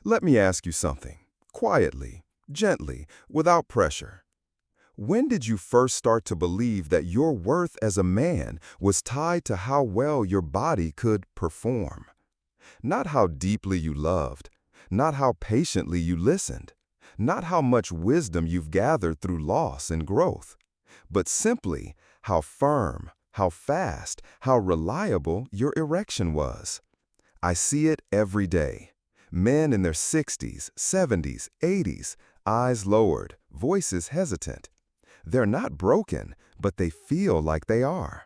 Let me ask you something, quietly, gently, without pressure. When did you first start to believe that your worth as a man was tied to how well your body could perform? Not how deeply you loved, not how patiently you listened, not how much wisdom you've gathered through loss and growth, but simply how firm, how fast, how reliable your erection was. I see it every day. Men in their 60s, 70s, 80s, eyes lowered, voices hesitant. They're not broken, but they feel like they are.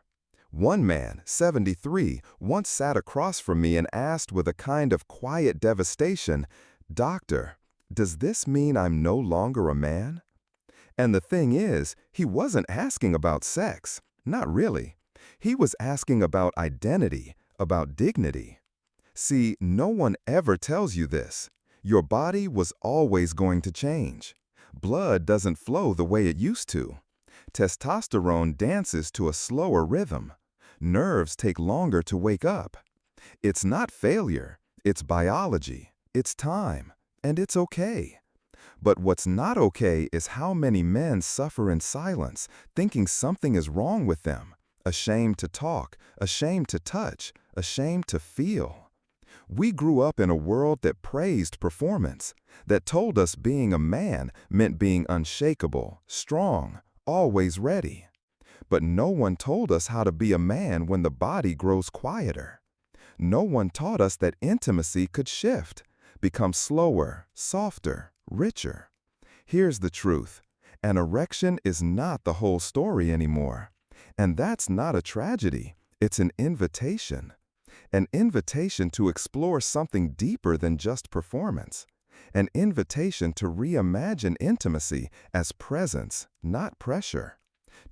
One man, 73, once sat across from me and asked with a kind of quiet devastation, "Doctor, does this mean I'm no longer a man?" And the thing is, he wasn't asking about sex. Not really. He was asking about identity, about dignity. See, no one ever tells you this. Your body was always going to change. Blood doesn't flow the way it used to. Testosterone dances to a slower rhythm. Nerves take longer to wake up. It's not failure, it's biology, it's time, and it's okay. But what's not okay is how many men suffer in silence, thinking something is wrong with them, ashamed to talk, ashamed to touch, ashamed to feel. We grew up in a world that praised performance, that told us being a man meant being unshakable, strong, always ready. But no one told us how to be a man when the body grows quieter. No one taught us that intimacy could shift, become slower, softer, richer. Here's the truth. An erection is not the whole story anymore. And that's not a tragedy. It's an invitation. An invitation to explore something deeper than just performance. An invitation to reimagine intimacy as presence, not pressure.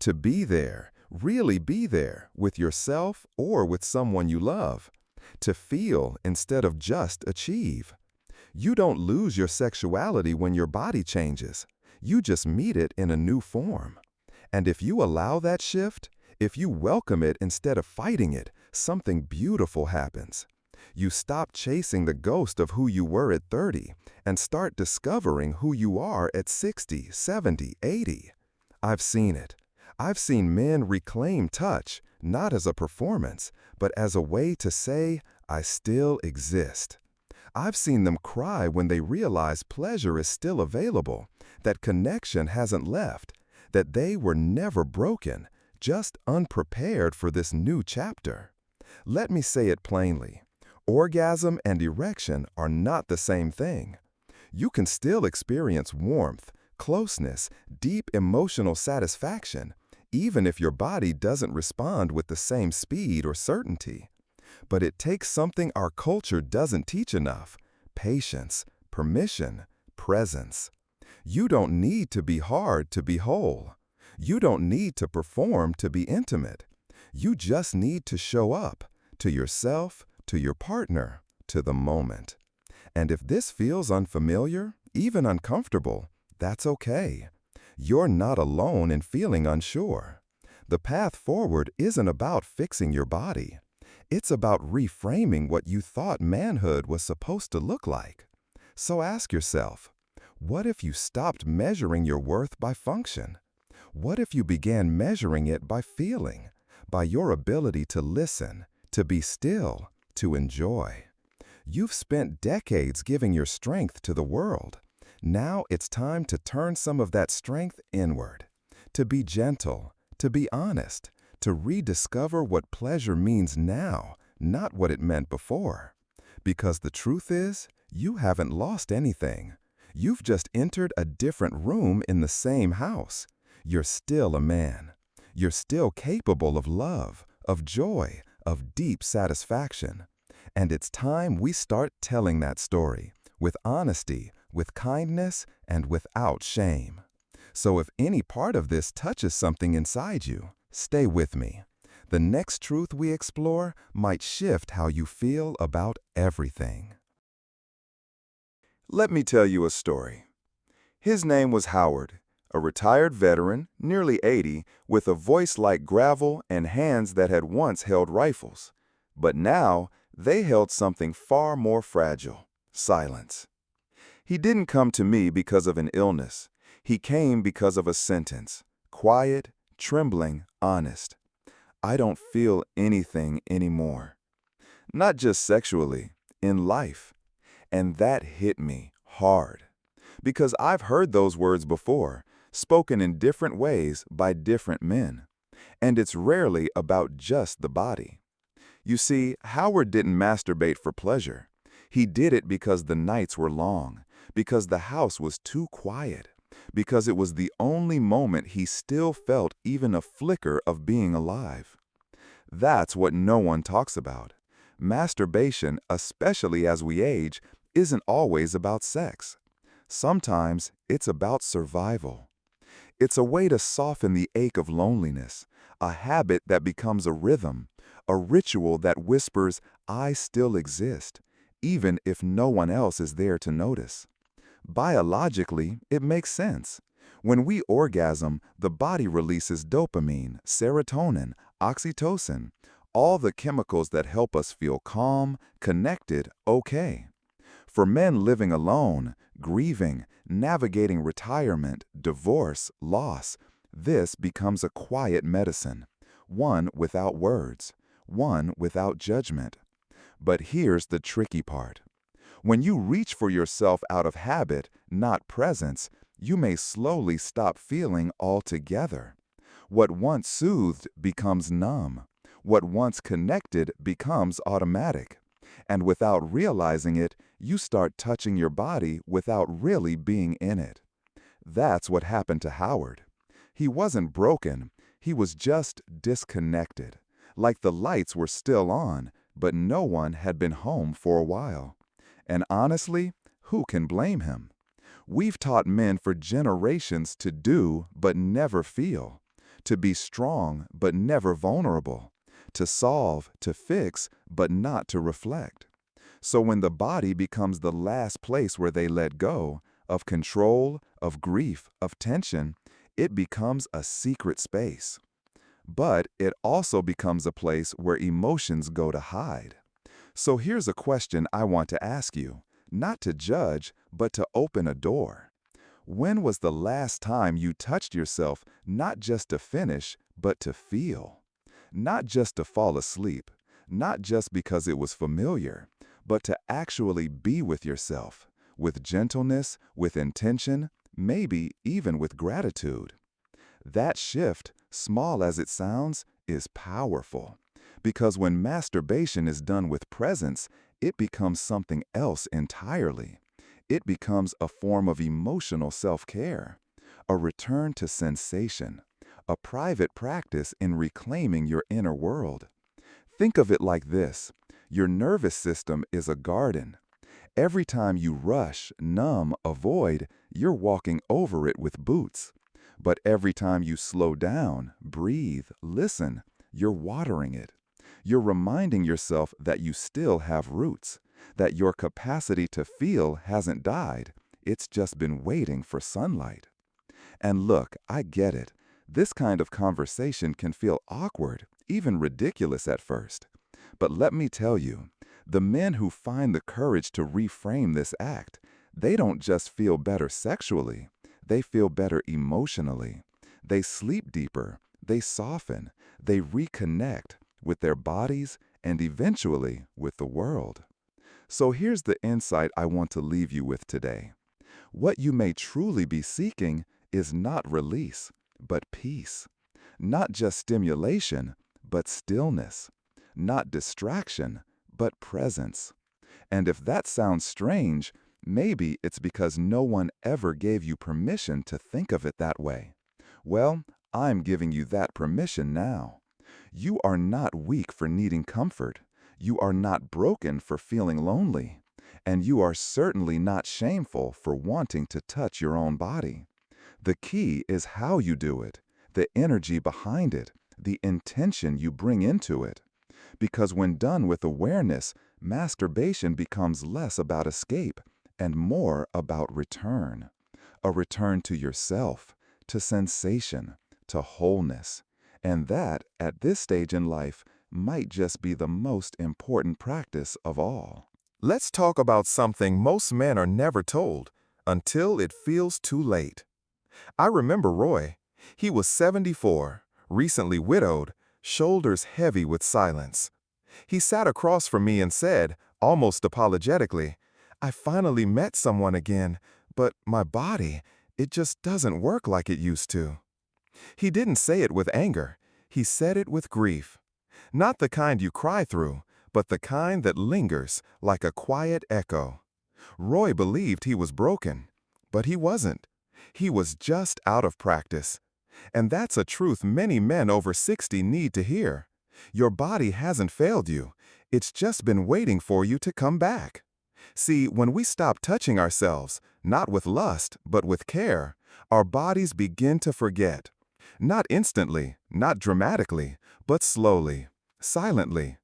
To be there, really be there, with yourself or with someone you love. To feel instead of just achieve. You don't lose your sexuality when your body changes. You just meet it in a new form. And if you allow that shift, if you welcome it instead of fighting it, something beautiful happens. You stop chasing the ghost of who you were at 30 and start discovering who you are at 60, 70, 80. I've seen it. I've seen men reclaim touch, not as a performance, but as a way to say, "I still exist." I've seen them cry when they realize pleasure is still available, that connection hasn't left, that they were never broken, just unprepared for this new chapter. Let me say it plainly. Orgasm and erection are not the same thing. You can still experience warmth, closeness, deep emotional satisfaction, even if your body doesn't respond with the same speed or certainty. But it takes something our culture doesn't teach enough: patience, permission, presence. You don't need to be hard to be whole. You don't need to perform to be intimate. You just need to show up, to yourself, to your partner, to the moment. And if this feels unfamiliar, even uncomfortable, that's okay. You're not alone in feeling unsure. The path forward isn't about fixing your body. It's about reframing what you thought manhood was supposed to look like. So ask yourself, what if you stopped measuring your worth by function? What if you began measuring it by feeling, by your ability to listen, to be still, to enjoy? You've spent decades giving your strength to the world. Now it's time to turn some of that strength inward, to be gentle, to be honest, to rediscover what pleasure means now, not what it meant before. Because the truth is, you haven't lost anything. You've just entered a different room in the same house. You're still a man. You're still capable of love, of joy, of deep satisfaction. And it's time we start telling that story, with honesty, with kindness, and without shame. So if any part of this touches something inside you, stay with me. The next truth we explore might shift how you feel about everything. Let me tell you a story. His name was Howard, a retired veteran, nearly 80, with a voice like gravel and hands that had once held rifles. But now, they held something far more fragile: silence. He didn't come to me because of an illness. He came because of a sentence. Quiet, trembling, honest. I don't feel anything anymore. Not just sexually, in life. And that hit me hard. Because I've heard those words before, spoken in different ways by different men. And it's rarely about just the body. You see, Howard didn't masturbate for pleasure. He did it because the nights were long, because the house was too quiet, because it was the only moment he still felt even a flicker of being alive. That's what no one talks about. Masturbation, especially as we age, isn't always about sex. Sometimes it's about survival. It's a way to soften the ache of loneliness, a habit that becomes a rhythm, a ritual that whispers, I still exist, even if no one else is there to notice. Biologically, it makes sense. When we orgasm, the body releases dopamine, serotonin, oxytocin, all the chemicals that help us feel calm, connected, okay. For men living alone, grieving, navigating retirement, divorce, loss, this becomes a quiet medicine, one without words, one without judgment. But here's the tricky part. When you reach for yourself out of habit, not presence, you may slowly stop feeling altogether. What once soothed becomes numb. What once connected becomes automatic. And without realizing it, you start touching your body without really being in it. That's what happened to Howard. He wasn't broken, he was just disconnected. Like the lights were still on, but no one had been home for a while. And honestly, who can blame him? We've taught men for generations to do but never feel, to be strong but never vulnerable, to solve, to fix, but not to reflect. So when the body becomes the last place where they let go, of control, of grief, of tension, it becomes a secret space. But it also becomes a place where emotions go to hide. So here's a question I want to ask you, not to judge, but to open a door. When was the last time you touched yourself not just to finish, but to feel? Not just to fall asleep, not just because it was familiar, but to actually be with yourself, with gentleness, with intention, maybe even with gratitude. That shift, small as it sounds, is powerful. Because when masturbation is done with presence, it becomes something else entirely. It becomes a form of emotional self-care, a return to sensation, a private practice in reclaiming your inner world. Think of it like this. Your nervous system is a garden. Every time you rush, numb, avoid, you're walking over it with boots. But every time you slow down, breathe, listen, you're watering it. You're reminding yourself that you still have roots, that your capacity to feel hasn't died. It's just been waiting for sunlight. And look, I get it. This kind of conversation can feel awkward, even ridiculous at first. But let me tell you, the men who find the courage to reframe this act, they don't just feel better sexually, they feel better emotionally. They sleep deeper, they soften, they reconnect with their bodies and eventually with the world. So here's the insight I want to leave you with today. What you may truly be seeking is not release, but peace. Not just stimulation, but stillness. Not distraction, but presence. And if that sounds strange, maybe it's because no one ever gave you permission to think of it that way. Well, I'm giving you that permission now. You are not weak for needing comfort. You are not broken for feeling lonely. And you are certainly not shameful for wanting to touch your own body. The key is how you do it, the energy behind it, the intention you bring into it. Because when done with awareness, masturbation becomes less about escape and more about return. A return to yourself, to sensation, to wholeness. And that, at this stage in life, might just be the most important practice of all. Let's talk about something most men are never told until it feels too late. I remember Roy. He was 74, recently widowed, shoulders heavy with silence. He sat across from me and said, almost apologetically, "I finally met someone again, but my body, it just doesn't work like it used to." He didn't say it with anger. He said it with grief. Not the kind you cry through, but the kind that lingers like a quiet echo. Roy believed he was broken, but he wasn't. He was just out of practice. And that's a truth many men over 60 need to hear. Your body hasn't failed you. It's just been waiting for you to come back. See, when we stop touching ourselves, not with lust, but with care, our bodies begin to forget. Not instantly, not dramatically, but slowly, silently.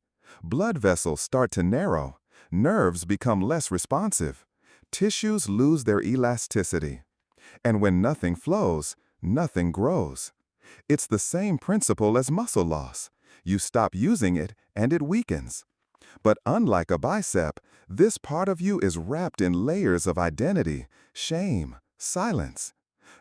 Blood vessels start to narrow, nerves become less responsive, tissues lose their elasticity. And when nothing flows, nothing grows. It's the same principle as muscle loss. You stop using it and it weakens. But unlike a bicep, this part of you is wrapped in layers of identity, shame, silence.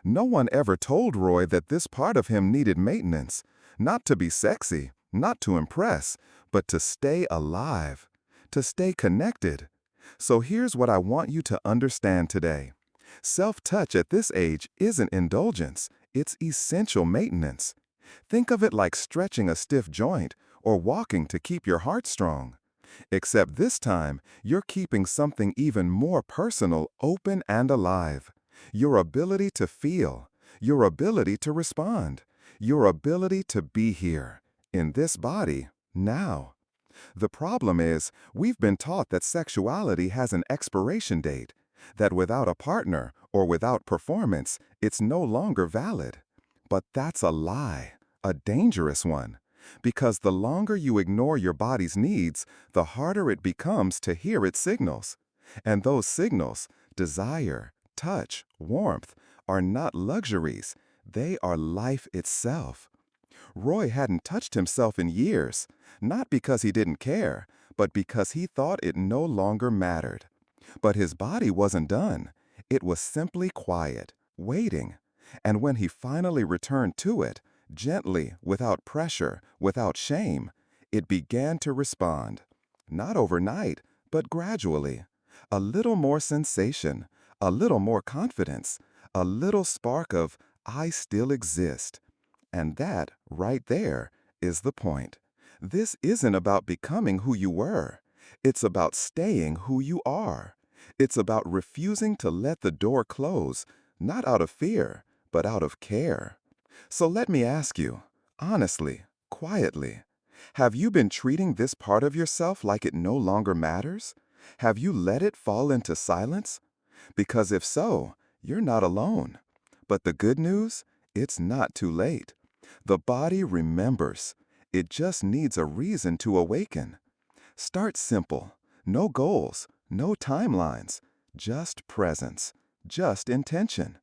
No one ever told Roy that this part of him needed maintenance, not to be sexy, not to impress, but to stay alive, to stay connected. So here's what I want you to understand today. Self-touch at this age isn't indulgence, it's essential maintenance. Think of it like stretching a stiff joint or walking to keep your heart strong. Except this time, you're keeping something even more personal open and alive. Your ability to feel, your ability to respond, your ability to be here, in this body, now. The problem is, we've been taught that sexuality has an expiration date, that without a partner or without performance, it's no longer valid. But that's a lie, a dangerous one. Because the longer you ignore your body's needs, the harder it becomes to hear its signals. And those signals, desire, touch, warmth, are not luxuries. They are life itself. Roy hadn't touched himself in years, not because he didn't care, but because he thought it no longer mattered. But his body wasn't done. It was simply quiet, waiting. And when he finally returned to it, gently, without pressure, without shame, it began to respond. Not overnight, but gradually. A little more sensation, a little more confidence, a little spark of, "I still exist." And that, right there, is the point. This isn't about becoming who you were. It's about staying who you are. It's about refusing to let the door close, not out of fear, but out of care. So let me ask you, honestly, quietly, have you been treating this part of yourself like it no longer matters? Have you let it fall into silence? Because if so, you're not alone. But the good news? It's not too late. The body remembers. It just needs a reason to awaken. Start simple. No goals, no timelines, just presence, just intention.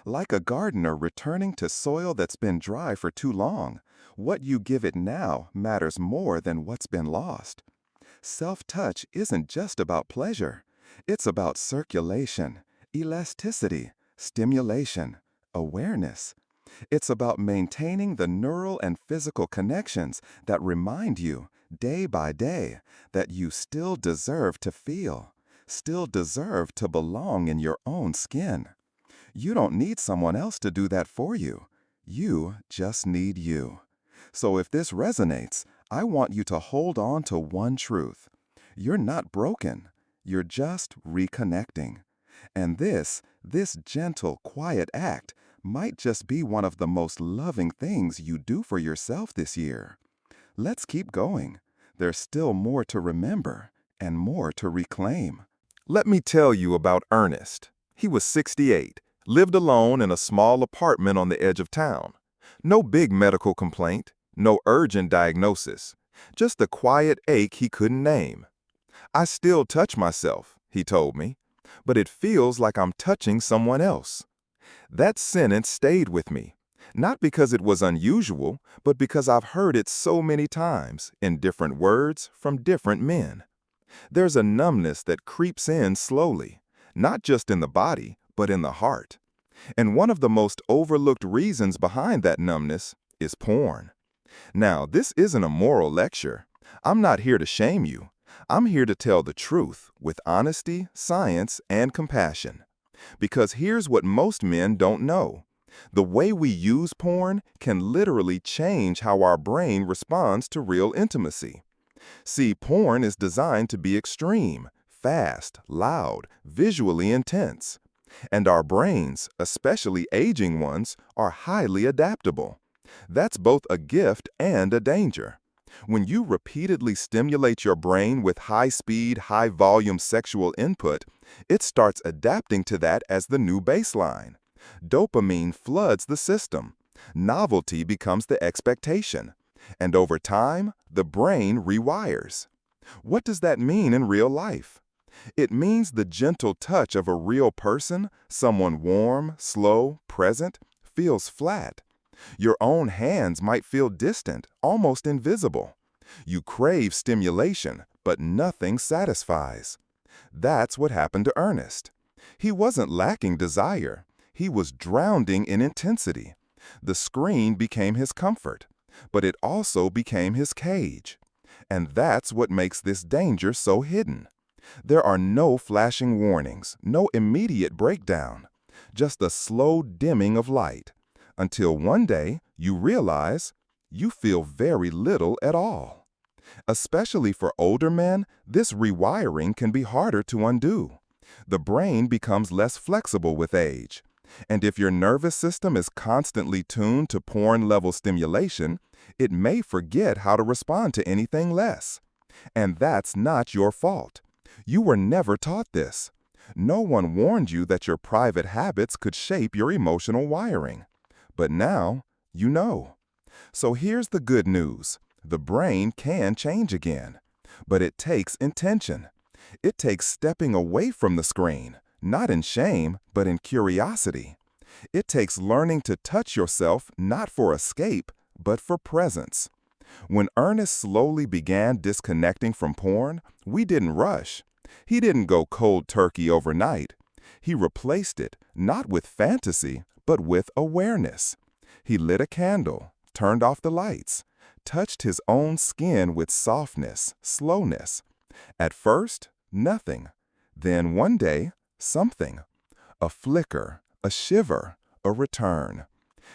Like a gardener returning to soil that's been dry for too long, what you give it now matters more than what's been lost. Self-touch isn't just about pleasure. It's about circulation, elasticity, stimulation, awareness. It's about maintaining the neural and physical connections that remind you, day by day, that you still deserve to feel, still deserve to belong in your own skin. You don't need someone else to do that for you. You just need you. So if this resonates, I want you to hold on to one truth. You're not broken. You're just reconnecting. And this gentle, quiet act might just be one of the most loving things you do for yourself this year. Let's keep going. There's still more to remember and more to reclaim. Let me tell you about Ernest. He was 68, lived alone in a small apartment on the edge of town. No big medical complaint, no urgent diagnosis, just a quiet ache he couldn't name. "I still touch myself," he told me, "but it feels like I'm touching someone else." That sentence stayed with me, not because it was unusual, but because I've heard it so many times in different words from different men. There's a numbness that creeps in slowly, not just in the body, but in the heart. And one of the most overlooked reasons behind that numbness is porn. Now, this isn't a moral lecture. I'm not here to shame you. I'm here to tell the truth with honesty, science, and compassion. Because here's what most men don't know. The way we use porn can literally change how our brain responds to real intimacy. See, porn is designed to be extreme, fast, loud, visually intense. And our brains, especially aging ones, are highly adaptable. That's both a gift and a danger. When you repeatedly stimulate your brain with high-speed, high-volume sexual input, it starts adapting to that as the new baseline. Dopamine floods the system. Novelty becomes the expectation. And over time, the brain rewires. What does that mean in real life? It means the gentle touch of a real person, someone warm, slow, present, feels flat. Your own hands might feel distant, almost invisible. You crave stimulation, but nothing satisfies. That's what happened to Ernest. He wasn't lacking desire. He was drowning in intensity. The screen became his comfort, but it also became his cage. And that's what makes this danger so hidden. There are no flashing warnings, no immediate breakdown, just a slow dimming of light, until one day you realize you feel very little at all. Especially for older men, this rewiring can be harder to undo. The brain becomes less flexible with age. And if your nervous system is constantly tuned to porn-level stimulation, it may forget how to respond to anything less. And that's not your fault. You were never taught this. No one warned you that your private habits could shape your emotional wiring. But now, you know. So here's the good news. The brain can change again. But it takes intention. It takes stepping away from the screen, not in shame, but in curiosity. It takes learning to touch yourself not for escape, but for presence. When Ernest slowly began disconnecting from porn, we didn't rush. He didn't go cold turkey overnight. He replaced it, not with fantasy, but with awareness. He lit a candle, turned off the lights, touched his own skin with softness, slowness. At first, nothing. Then one day, something. A flicker, a shiver, a return.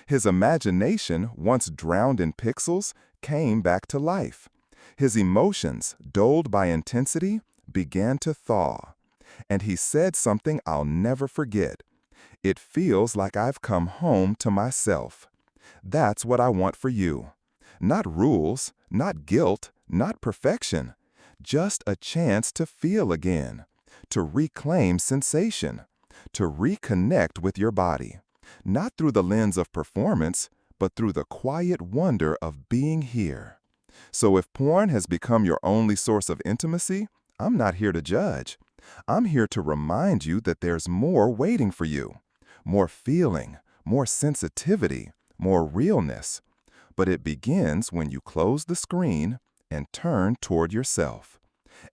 His imagination, once drowned in pixels, came back to life. His emotions, dulled by intensity, began to thaw. And he said something I'll never forget. It feels like I've come home to myself. That's what I want for you. Not rules, not guilt, not perfection. Just a chance to feel again, to reclaim sensation, to reconnect with your body. Not through the lens of performance, but through the quiet wonder of being here. So if porn has become your only source of intimacy, I'm not here to judge. I'm here to remind you that there's more waiting for you. More feeling, more sensitivity, more realness. But it begins when you close the screen and turn toward yourself.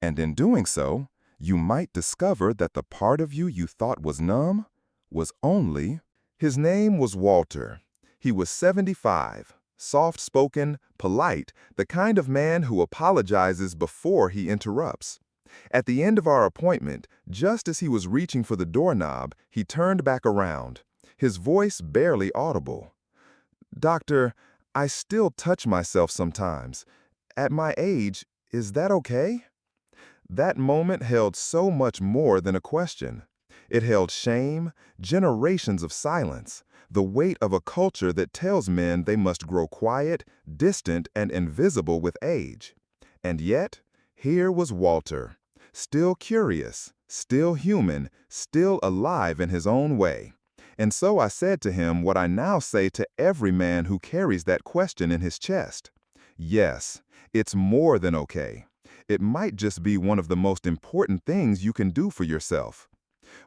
And in doing so, you might discover that the part of you you thought was numb was only... His name was Walter. He was 75, soft-spoken, polite, the kind of man who apologizes before he interrupts. At the end of our appointment, just as he was reaching for the doorknob, he turned back around, his voice barely audible. "Doctor, I still touch myself sometimes. At my age, is that okay?" That moment held so much more than a question. It held shame, generations of silence, the weight of a culture that tells men they must grow quiet, distant, and invisible with age. And yet, here was Walter, still curious, still human, still alive in his own way. And so I said to him what I now say to every man who carries that question in his chest. Yes, it's more than okay. It might just be one of the most important things you can do for yourself.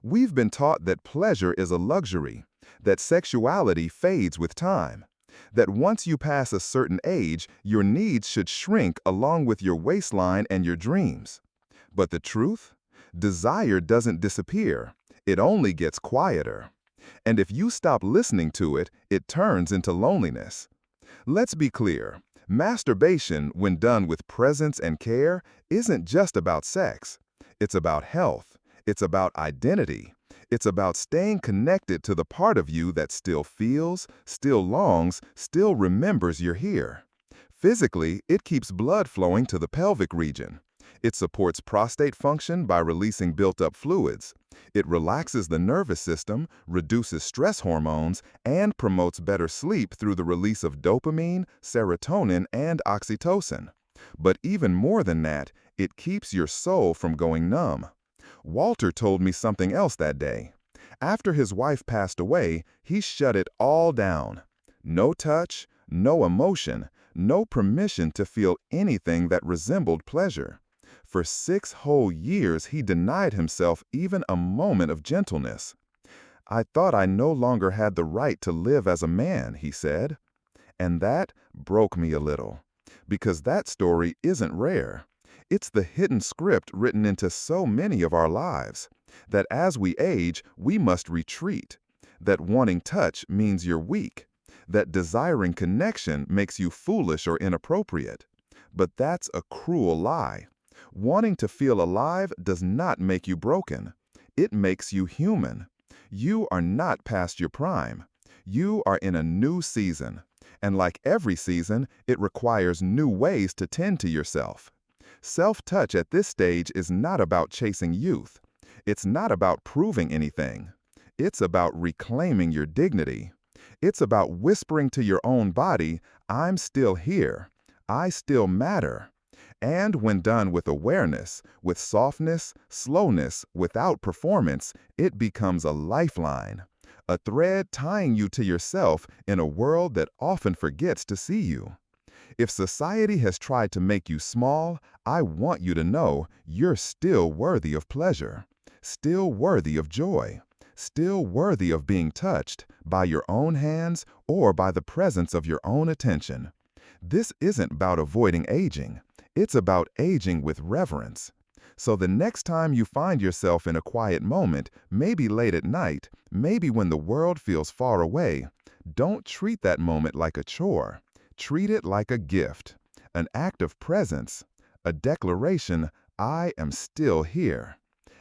We've been taught that pleasure is a luxury, that sexuality fades with time, that once you pass a certain age, your needs should shrink along with your waistline and your dreams. But the truth? Desire doesn't disappear. It only gets quieter. And if you stop listening to it, it turns into loneliness. Let's be clear. Masturbation, when done with presence and care, isn't just about sex. It's about health. It's about identity. It's about staying connected to the part of you that still feels, still longs, still remembers you're here. Physically, it keeps blood flowing to the pelvic region. It supports prostate function by releasing built-up fluids. It relaxes the nervous system, reduces stress hormones, and promotes better sleep through the release of dopamine, serotonin, and oxytocin. But even more than that, it keeps your soul from going numb. Walter told me something else that day. After his wife passed away, he shut it all down. No touch, no emotion, no permission to feel anything that resembled pleasure. For 6 whole years, he denied himself even a moment of gentleness. "I thought I no longer had the right to live as a man," he said. And that broke me a little, because that story isn't rare. It's the hidden script written into so many of our lives, that as we age, we must retreat, that wanting touch means you're weak, that desiring connection makes you foolish or inappropriate. But that's a cruel lie. Wanting to feel alive does not make you broken. It makes you human. You are not past your prime. You are in a new season. And like every season, it requires new ways to tend to yourself. Self-touch at this stage is not about chasing youth. It's not about proving anything. It's about reclaiming your dignity. It's about whispering to your own body, "I'm still here. I still matter." And when done with awareness, with softness, slowness, without performance, it becomes a lifeline, a thread tying you to yourself in a world that often forgets to see you. If society has tried to make you small, I want you to know you're still worthy of pleasure, still worthy of joy, still worthy of being touched by your own hands or by the presence of your own attention. This isn't about avoiding aging. It's about aging with reverence. So the next time you find yourself in a quiet moment, maybe late at night, maybe when the world feels far away, don't treat that moment like a chore. Treat it like a gift, an act of presence, a declaration, "I am still here."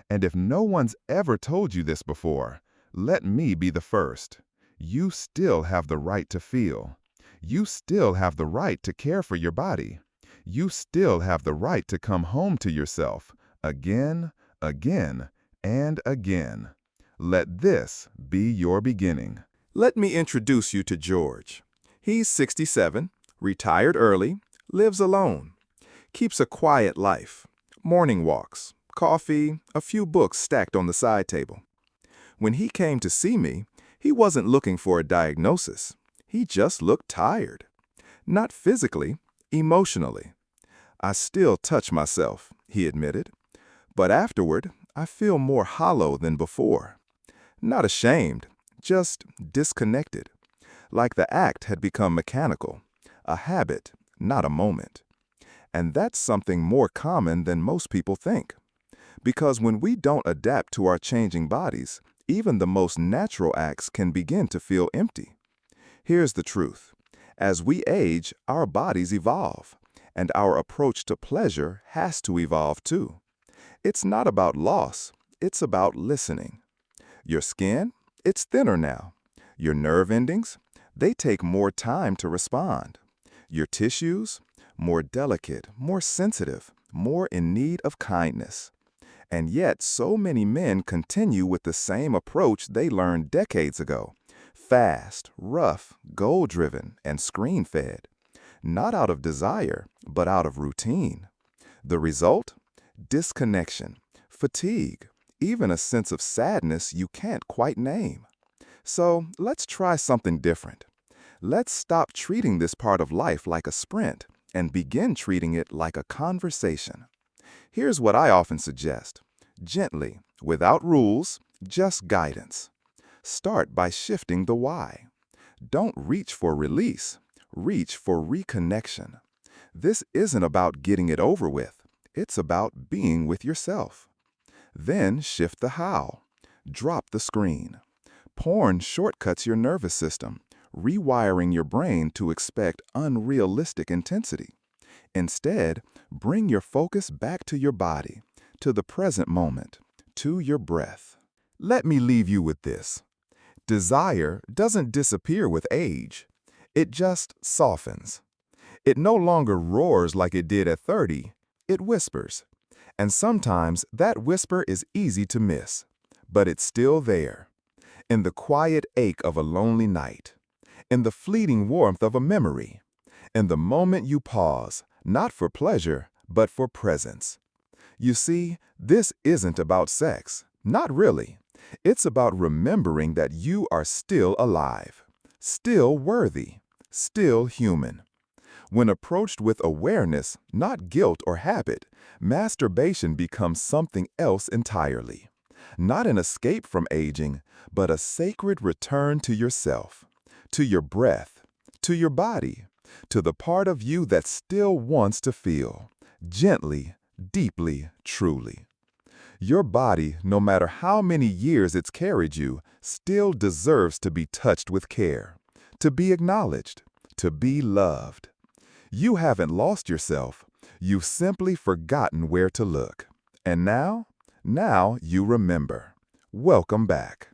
And if no one's ever told you this before, let me be the first. You still have the right to feel. You still have the right to care for your body. You still have the right to come home to yourself again, again, and again. Let this be your beginning. Let me introduce you to George. He's 67, retired early, lives alone, keeps a quiet life, morning walks, coffee, a few books stacked on the side table. When he came to see me, he wasn't looking for a diagnosis. He just looked tired. Not physically, emotionally. "I still touch myself," he admitted. "But afterward, I feel more hollow than before. Not ashamed, just disconnected. Like the act had become mechanical, a habit, not a moment." And that's something more common than most people think. Because when we don't adapt to our changing bodies, even the most natural acts can begin to feel empty. Here's the truth. As we age, our bodies evolve, and our approach to pleasure has to evolve too. It's not about loss, it's about listening. Your skin, it's thinner now. Your nerve endings, they take more time to respond. Your tissues, more delicate, more sensitive, more in need of kindness. And yet, so many men continue with the same approach they learned decades ago. Fast, rough, goal-driven, and screen-fed. Not out of desire, but out of routine. The result? Disconnection, fatigue, even a sense of sadness you can't quite name. So let's try something different. Let's stop treating this part of life like a sprint and begin treating it like a conversation. Here's what I often suggest. Gently, without rules, just guidance. Start by shifting the why. Don't reach for release. Reach for reconnection. This isn't about getting it over with. It's about being with yourself. Then shift the how. Drop the screen. Porn shortcuts your nervous system, rewiring your brain to expect unrealistic intensity. Instead, bring your focus back to your body, to the present moment, to your breath. Let me leave you with this. Desire doesn't disappear with age. It just softens. It no longer roars like it did at 30. It whispers. And sometimes that whisper is easy to miss, but it's still there. In the quiet ache of a lonely night. In the fleeting warmth of a memory. In the moment you pause, not for pleasure, but for presence. You see, this isn't about sex. Not really. It's about remembering that you are still alive, still worthy, still human. When approached with awareness, not guilt or habit, masturbation becomes something else entirely. Not an escape from aging, but a sacred return to yourself, to your breath, to your body, to the part of you that still wants to feel, gently, deeply, truly. Your body, no matter how many years it's carried you, still deserves to be touched with care, to be acknowledged, to be loved. You haven't lost yourself. You've simply forgotten where to look. And now you remember. Welcome back.